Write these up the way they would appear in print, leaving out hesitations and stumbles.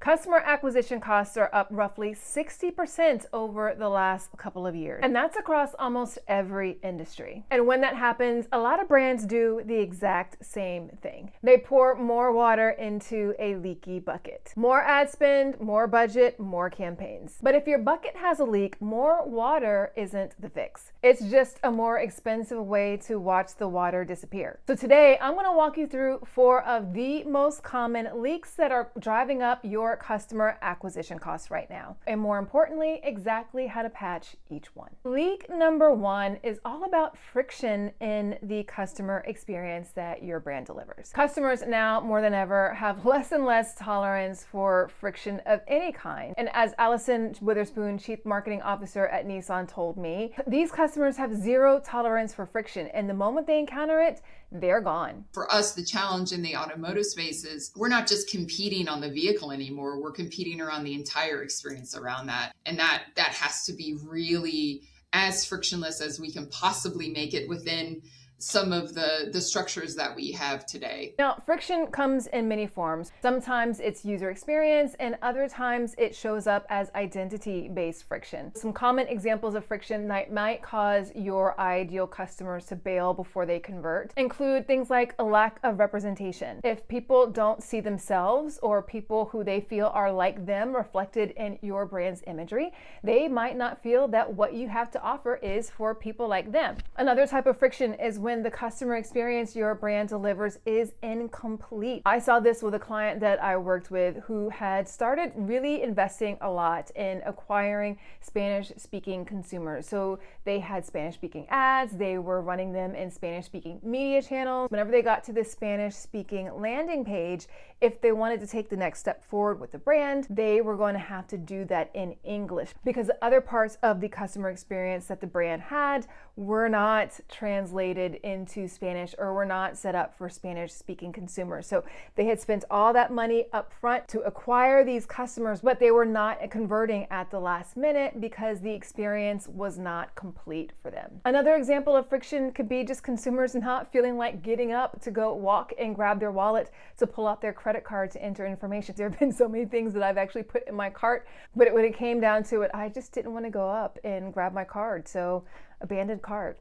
Customer acquisition costs are up roughly 60% over the last couple of years, and that's across almost every industry. And when that happens, a lot of brands do the exact same thing. They pour more water into a leaky bucket. More ad spend, more budget, more campaigns. But if your bucket has a leak, more water isn't the fix. It's just a more expensive way to watch the water disappear. So today, I'm going to walk you through 4 of the most common leaks that are driving up your customer acquisition costs right now. And more importantly, exactly how to patch each one. Leak number 1 is all about friction in the customer experience that your brand delivers. Customers now more than ever have less and less tolerance for friction of any kind. And as Allison Witherspoon, Chief Marketing Officer at Nissan, told me, these customers have zero tolerance for friction. And the moment they encounter it, they're gone. For us, the challenge in the automotive space is we're not just competing on the vehicle anymore. We're competing around the entire experience around that. And that has to be really as frictionless as we can possibly make it within some of the structures that we have today. Now, friction comes in many forms. Sometimes it's user experience, and other times it shows up as identity-based friction. Some common examples of friction that might cause your ideal customers to bail before they convert include things like a lack of representation. If people don't see themselves or people who they feel are like them reflected in your brand's imagery, they might not feel that what you have to offer is for people like them. Another type of friction is when the customer experience your brand delivers is incomplete. I saw this with a client that I worked with who had started really investing a lot in acquiring Spanish-speaking consumers. So they had Spanish-speaking ads, they were running them in Spanish-speaking media channels. Whenever they got to the Spanish-speaking landing page, if they wanted to take the next step forward with the brand, they were going to have to do that in English because the other parts of the customer experience that the brand had were not translated into Spanish or were not set up for Spanish-speaking consumers. So they had spent all that money up front to acquire these customers, but they were not converting at the last minute because the experience was not complete for them. Another example of friction could be just consumers not feeling like getting up to go walk and grab their wallet to pull out their credit card to enter information. There have been so many things that I've actually put in my cart, but when it came down to it, I just didn't want to go up and grab my card. So abandoned cart.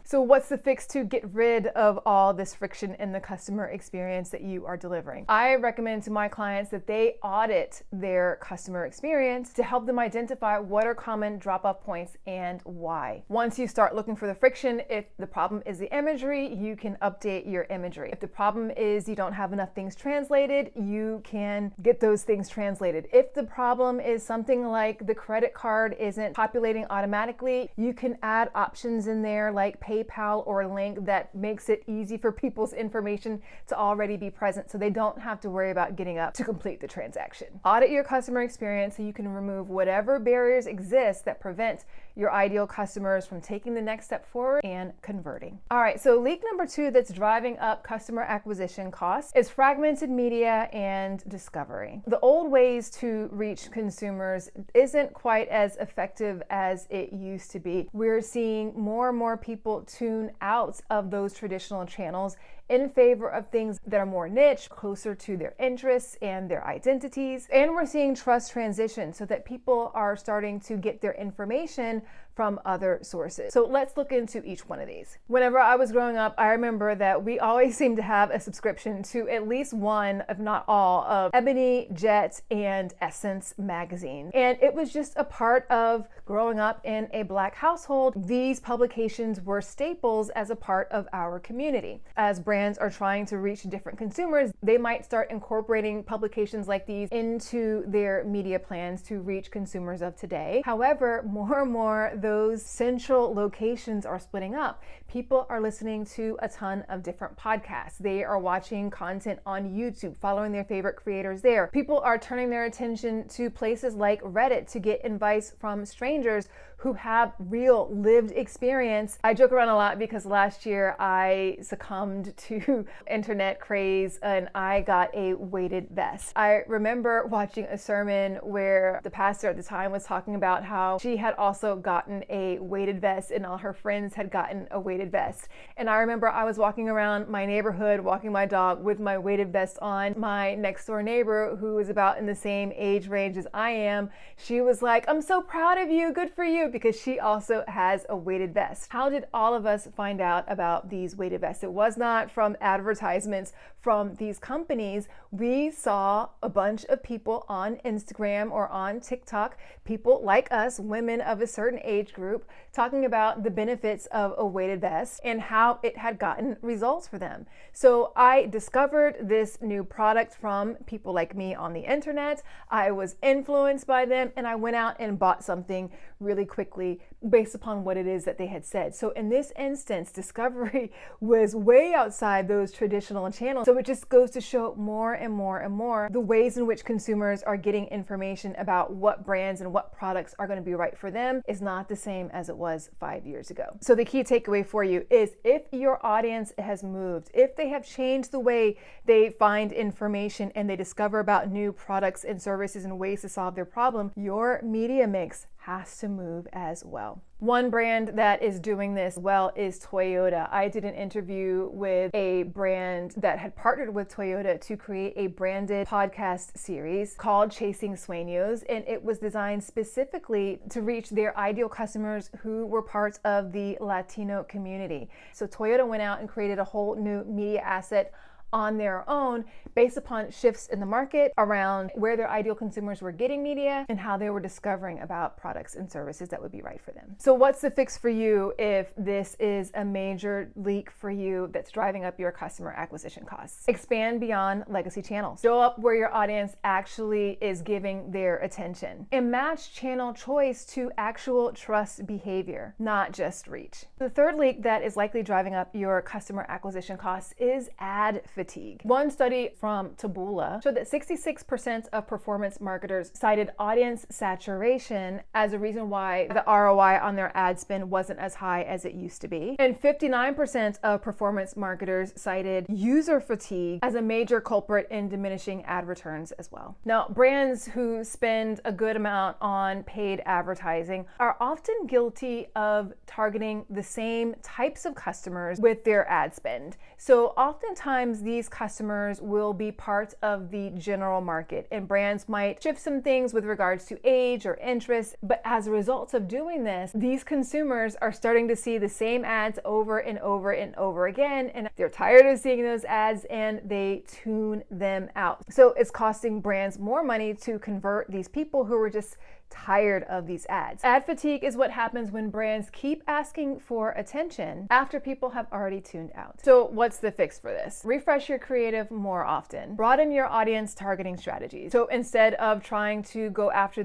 So what's the fix to get rid of all this friction in the customer experience that you are delivering? I recommend to my clients that they audit their customer experience to help them identify what are common drop-off points and why. Once you start looking for the friction, if the problem is the imagery, you can update your imagery. If the problem is you don't have enough things translated, you can get those things translated. If the problem is something like the credit card isn't populating automatically, you can add options in there like PayPal or a link that makes it easy for people's information to already be present so they don't have to worry about getting up to complete the transaction. Audit your customer experience so you can remove whatever barriers exist that prevent your ideal customers from taking the next step forward and converting. All right, so leak number 2 that's driving up customer acquisition costs is fragmented media and discovery. The old ways to reach consumers isn't quite as effective as it used to be. We're seeing more and more people tune out of those traditional channels in favor of things that are more niche, closer to their interests and their identities. And we're seeing trust transition so that people are starting to get their information from other sources. So let's look into each one of these. Whenever I was growing up, I remember that we always seemed to have a subscription to at least one, if not all, of Ebony, Jet, and Essence magazine. And it was just a part of growing up in a Black household. These publications were staples as a part of our community. As brands are trying to reach different consumers, they might start incorporating publications like these into their media plans to reach consumers of today. However, more and more, those central locations are splitting up. People are listening to a ton of different podcasts. They are watching content on YouTube, following their favorite creators there. People are turning their attention to places like Reddit to get advice from strangers who have real lived experience. I joke around a lot because last year I succumbed to internet craze and I got a weighted vest. I remember watching a sermon where the pastor at the time was talking about how she had also gotten a weighted vest and all her friends had gotten a weighted vest. And I remember I was walking around my neighborhood, walking my dog with my weighted vest on. My next door neighbor, who was about in the same age range as I am, she was like, "I'm so proud of you, good for you," because she also has a weighted vest. How did all of us find out about these weighted vests? It was not from advertisements from these companies. We saw a bunch of people on Instagram or on TikTok, people like us, women of a certain age group, talking about the benefits of a weighted vest and how it had gotten results for them. So I discovered this new product from people like me on the internet. I was influenced by them and I went out and bought something really quickly based upon what it is that they had said. So in this instance, discovery was way outside those traditional channels. So it just goes to show more and more and more the ways in which consumers are getting information about what brands and what products are going to be right for them is not the same as it was 5 years ago. So the key takeaway for you is if your audience has moved, if they have changed the way they find information and they discover about new products and services and ways to solve their problem, your media mix has to move as well. One brand that is doing this well is Toyota. I did an interview with a brand that had partnered with Toyota to create a branded podcast series called Chasing Sueños, and it was designed specifically to reach their ideal customers who were parts of the Latino community. So Toyota went out and created a whole new media asset on their own based upon shifts in the market around where their ideal consumers were getting media and how they were discovering about products and services that would be right for them. So what's the fix for you if this is a major leak for you that's driving up your customer acquisition costs? Expand beyond legacy channels. Show up where your audience actually is giving their attention and match channel choice to actual trust behavior, not just reach. The third leak that is likely driving up your customer acquisition costs is ad fatigue. One study from Taboola showed that 66% of performance marketers cited audience saturation as a reason why the ROI on their ad spend wasn't as high as it used to be. And 59% of performance marketers cited user fatigue as a major culprit in diminishing ad returns as well. Now, brands who spend a good amount on paid advertising are often guilty of targeting the same types of customers with their ad spend. So oftentimes these customers will be part of the general market, and brands might shift some things with regards to age or interest, but as a result of doing this, these consumers are starting to see the same ads over and over and over again, and they're tired of seeing those ads and they tune them out. So it's costing brands more money to convert these people who are just tired of these ads. Ad fatigue is what happens when brands keep asking for attention after people have already tuned out. So what's the fix for this? Refresh your creative more often. Broaden your audience targeting strategies. So instead of trying to go after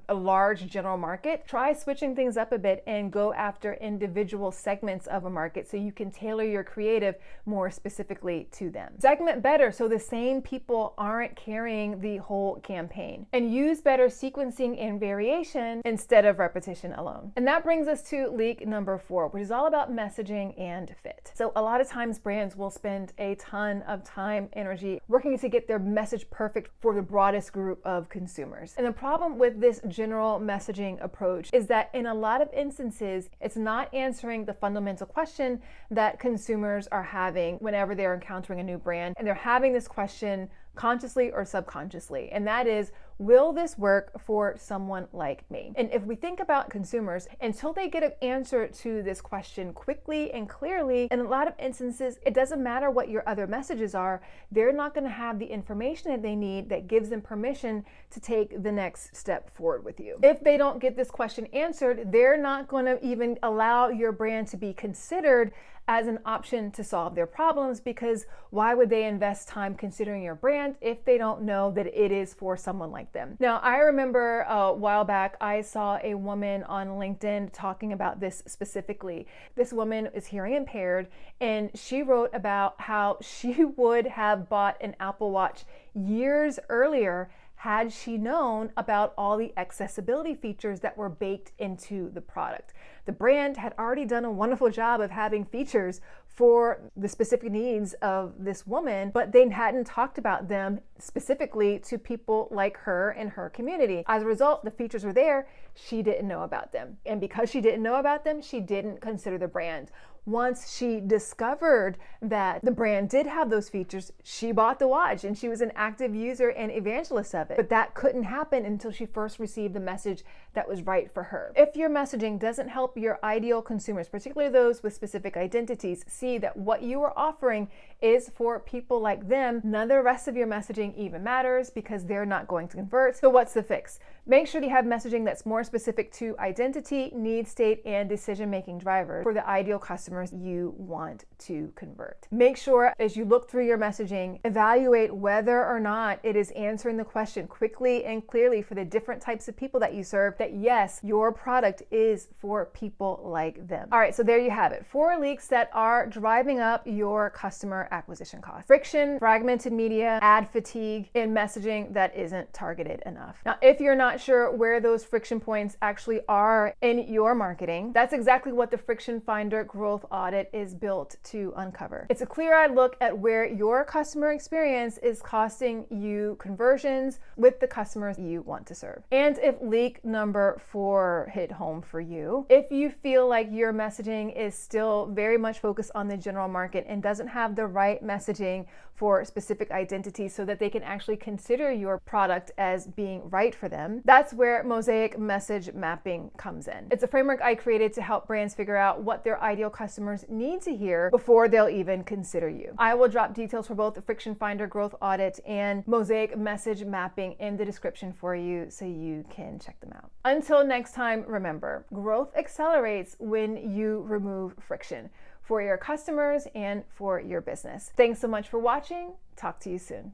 a large general market, try switching things up a bit and go after individual segments of a market so you can tailor your creative more specifically to them. Segment better so the same people aren't carrying the whole campaign. And use better sequencing and variation instead of repetition alone. And that brings us to leak number 4, which is all about messaging and fit. So a lot of times brands will spend a ton of time, energy working to get their message perfect for the broadest group of consumers. And the problem with this general messaging approach is that in a lot of instances, it's not answering the fundamental question that consumers are having whenever they're encountering a new brand. And they're having this question consciously or subconsciously, and that is, will this work for someone like me? And if we think about consumers, until they get an answer to this question quickly and clearly, in a lot of instances, it doesn't matter what your other messages are, they're not going to have the information that they need that gives them permission to take the next step forward with you. If they don't get this question answered, they're not going to even allow your brand to be considered as an option to solve their problems, because why would they invest time considering your brand if they don't know that it is for someone like them? Now, I remember a while back, I saw a woman on LinkedIn talking about this specifically. This woman is hearing impaired, and she wrote about how she would have bought an Apple Watch years earlier had she known about all the accessibility features that were baked into the product. The brand had already done a wonderful job of having features for the specific needs of this woman, but they hadn't talked about them specifically to people like her in her community. As a result, the features were there, she didn't know about them. And because she didn't know about them, she didn't consider the brand. Once she discovered that the brand did have those features, she bought the watch and she was an active user and evangelist of it. But that couldn't happen until she first received the message that was right for her. If your messaging doesn't help your ideal consumers, particularly those with specific identities, see that what you are offering is for people like them, none of the rest of your messaging even matters because they're not going to convert. So what's the fix? Make sure you have messaging that's more specific to identity, need state, and decision-making drivers for the ideal customers you want to convert. Make sure as you look through your messaging, evaluate whether or not it is answering the question quickly and clearly for the different types of people that you serve, that yes, your product is for people like them. All right, so there you have it. 4 leaks that are driving up your customer acquisition cost. Friction, fragmented media, ad fatigue, and messaging that isn't targeted enough. Now, if you're not sure where those friction points actually are in your marketing, that's exactly what the Friction Finder Growth Audit is built to uncover. It's a clear-eyed look at where your customer experience is costing you conversions with the customers you want to serve. And if leak number 4 hit home for you, if you feel like your messaging is still very much focused on the general market and doesn't have the right messaging for specific identities so that they can actually consider your product as being right for them, that's where Mosaic Message Mapping comes in. It's a framework I created to help brands figure out what their ideal customers need to hear before they'll even consider you. I will drop details for both the Friction Finder Growth Audit and Mosaic Message Mapping in the description for you so you can check them out. Until next time, remember, growth accelerates when you remove friction for your customers and for your business. Thanks so much for watching. Talk to you soon.